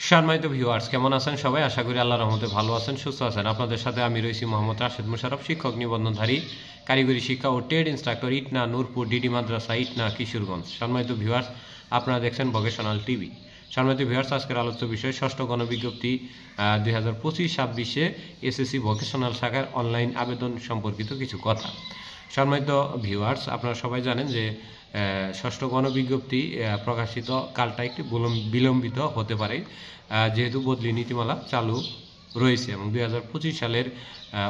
সম্মানিত ভিউয়ার্স, কেমন আছেন সবাই? আশা করি আল্লাহর রহমতে ভালো আছেন, সুস্থ আছেন। আপনাদের সাথে আমি রয়েছি মোহাম্মদ রাশেদ মুশারফ, শিক্ষক নিবন্ধনধারী, কারিগরি শিক্ষা ও trade instructor, Itna, Nurpur, DD মাদ্রাসা, ইটনা, কিশোরগঞ্জ। সম্মানিত ভিউয়ার্স, আপনারা দেখছেন ভোকেশনাল টিভি। সম্মানিত ভিউয়ার্স, আজকের আলোচ্য বিষয় ষষ্ঠ গণবিজ্ঞপ্তি 2025-26 এসএসসি ভোকেশনাল শাখার অনলাইন আবেদন সম্পর্কিত কিছু কথা। সম্মানিত ভিউয়ার্স, আপনারা সবাই জানেন যে ষষ্ঠ গণবিজ্ঞপ্তি প্রকাশিত কালটা একটু বিলম্বিত হতে পারে, যেহেতু বদলি নীতিমালা চালু রয়েছে এবং 2025 সালের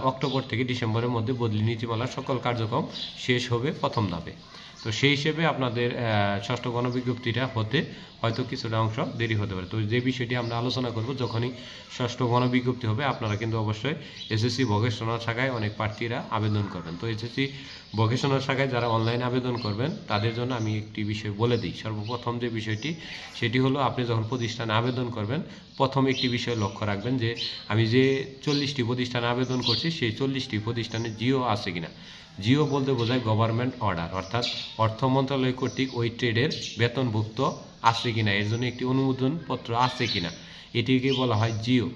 অক্টোবর থেকে ডিসেম্বরের মধ্যে বদলি নীতিমালার সকল কার্যক্রম শেষ হবে প্রথম ধাপে। তো সেই হিসেবে আপনাদের ষষ্ঠ গণবিজ্ঞপ্তিটা হতে হয়তো কিছুটা অংশ দেরি হতে পারে। তো যে বিষয়টি আমরা আলোচনা করব, যখনই ষষ্ঠ গণবিজ্ঞপ্তি হবে আপনারা কিন্তু অবশ্যই এসএসসি ভোকেশনাল শাখায় অনেক প্রার্থীরা আবেদন করবেন। তো এসএসসি ভোকেশনাল শাখায় যারা অনলাইন আবেদন করবেন তাদের জন্য আমি একটি বিষয় বলে দিই। সর্বপ্রথম যে বিষয়টি সেটি হলো, আপনি যখন প্রতিষ্ঠানে আবেদন করবেন প্রথম একটি বিষয় লক্ষ্য রাখবেন যে আমি যে 40টি প্রতিষ্ঠানে আবেদন করছি সেই 40টি প্রতিষ্ঠানে জিও আছে কিনা। জিও বলতে বোঝায় গভর্নমেন্ট অর্ডার, অর্থাৎ অর্থ মন্ত্রণালয় কর্তৃক ওই ট্রেডের বেতনভুক্ত আছে কিনা, এর জন্য একটি অনুমোদন পত্র আছে কিনা, এটিকে বলা হয় জিও,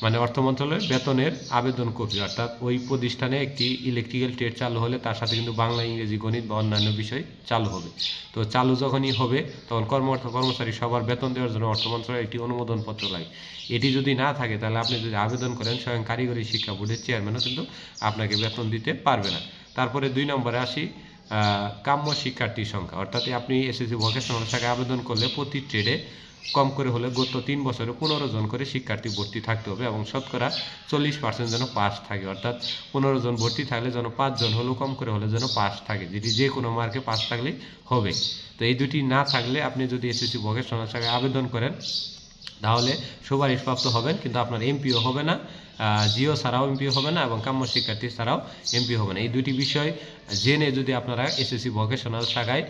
মানে অর্থ মন্ত্রণালয়ের বেতনের আবেদন কপি। অর্থাৎ ওই প্রতিষ্ঠানে একটি ইলেকট্রিক্যাল ট্রেড চালু হলে তার সাথে কিন্তু বাংলা, ইংরেজি, গণিত বা অন্যান্য বিষয় চালু হবে। তো চালু যখনই হবে তখন কর্মরত কর্মচারী সবার বেতন দেওয়ার জন্য অর্থ মন্ত্রণালয়ের একটি অনুমোদন পত্র লাগে। এটি যদি না থাকে তাহলে আপনি যদি আবেদন করেন, স্বয়ং কারিগরি শিক্ষা বোর্ডের চেয়ারম্যানও কিন্তু আপনাকে বেতন দিতে পারবে না। তারপরে 2 নম্বরে আসি, কাম্য শিক্ষার্থীর সংখ্যা। অর্থাৎ আপনি এসএসসি ভোকেশনাল শাখায় আবেদন করলে প্রতি ট্রেডে কম করে হলে গত 3 বছরে 15 জন করে শিক্ষার্থী ভর্তি থাকতে হবে এবং শতকরা 40% যেন পাস থাকে। অর্থাৎ 15 জন ভর্তি থাকলে যেন 5 জন হলেও কম করে হলে যেন পাস থাকে, যেটি যে কোনো মার্কে পাস থাকলেই হবে। তো এই দুটি না থাকলে আপনি যদি এসএসসি ভোকেশনাল শাখায় আবেদন করেন তাহলে সুপারিশপ্রাপ্ত হবেন, কিন্তু আপনার এমপিও হবে না, জিও ছাড়াও এমপিও হবে না এবং কাম্য শিক্ষার্থী ছাড়াও এমপি হবে না। এই দুটি বিষয় জেনে যদি আপনারা এসএসসি ভোকেশনাল শাখায়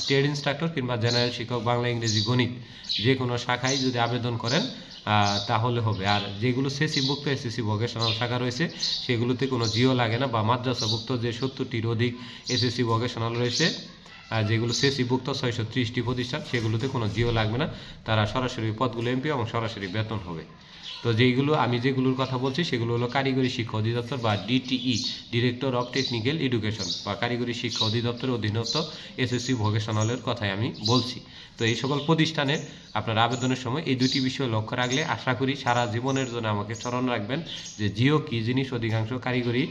ট্রেড ইনস্ট্রাক্টর কিংবা জেনারেল শিক্ষক, বাংলা, ইংরেজি, গণিত যে কোনো শাখায় যদি আবেদন করেন তাহলে হবে। আর যেগুলো সেসিভুক্ত এসএসসি ভোকেশনাল শাখা রয়েছে সেগুলোতে কোনো জিও লাগে না, বা মাদ্রাসাভুক্ত যে 70টির অধিক এসএসসি ভোকেশনাল রয়েছে, যেগুলো সেসিভুক্ত 630টি প্রতিষ্ঠান, সেগুলোতে কোনো জিও লাগবে না। তারা সরাসরি পদগুলো এমপি এবং সরাসরি বেতন হবে। তো আমি যেগুলোর কথা বলছি সেগুলো হলো কারিগরি শিক্ষা অধিদপ্তর বা DTE, director of technical education, বা কারিগরি শিক্ষা অধিদপ্তরের অধীনস্থ এসএসসি ভোকেশনালের কথাই আমি বলছি। তো এই সকল প্রতিষ্ঠানে আপনার আবেদনের সময় এই দুটি বিষয় লক্ষ্য রাখলে আশা করি সারা জীবনের জন্য আমাকে স্মরণ রাখবেন যে জিও কী জিনিস অধিকাংশ কারিগরি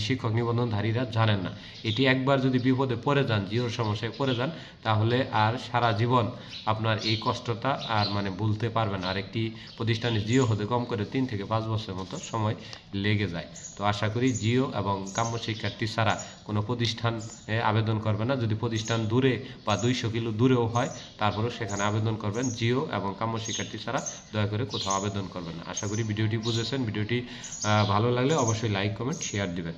শিক্ষক নিবন্ধনধারীরা জানেন না। এটি একবার যদি বিপদে পড়ে যান, জিওর সমস্যায় পড়ে যান, তাহলে আর সারা জীবন আপনার এই কষ্টটা আর ভুলতে পারবেন। আর একটি প্রতিষ্ঠানে জিও হতে কম করে 3 থেকে 5 বছরের মতো সময় লেগে যায়। তো আশা করি জিও এবং কাম্য শিক্ষার্থী ছাড়া কোনো প্রতিষ্ঠানে আবেদন করবে না। যদি প্রতিষ্ঠান দূরে বা 200 কিলো দূরেও হয় তারপরেও সেখানে আবেদন করবেন। জিও এবং কাম্য শিক্ষার্থী ছাড়া দয়া করে কোথাও আবেদন করবেন না। আশা করি ভিডিওটি বুঝেছেন। ভিডিওটি ভালো লাগলে অবশ্যই লাইক, কমেন্ট, শেয়ার দিবেন।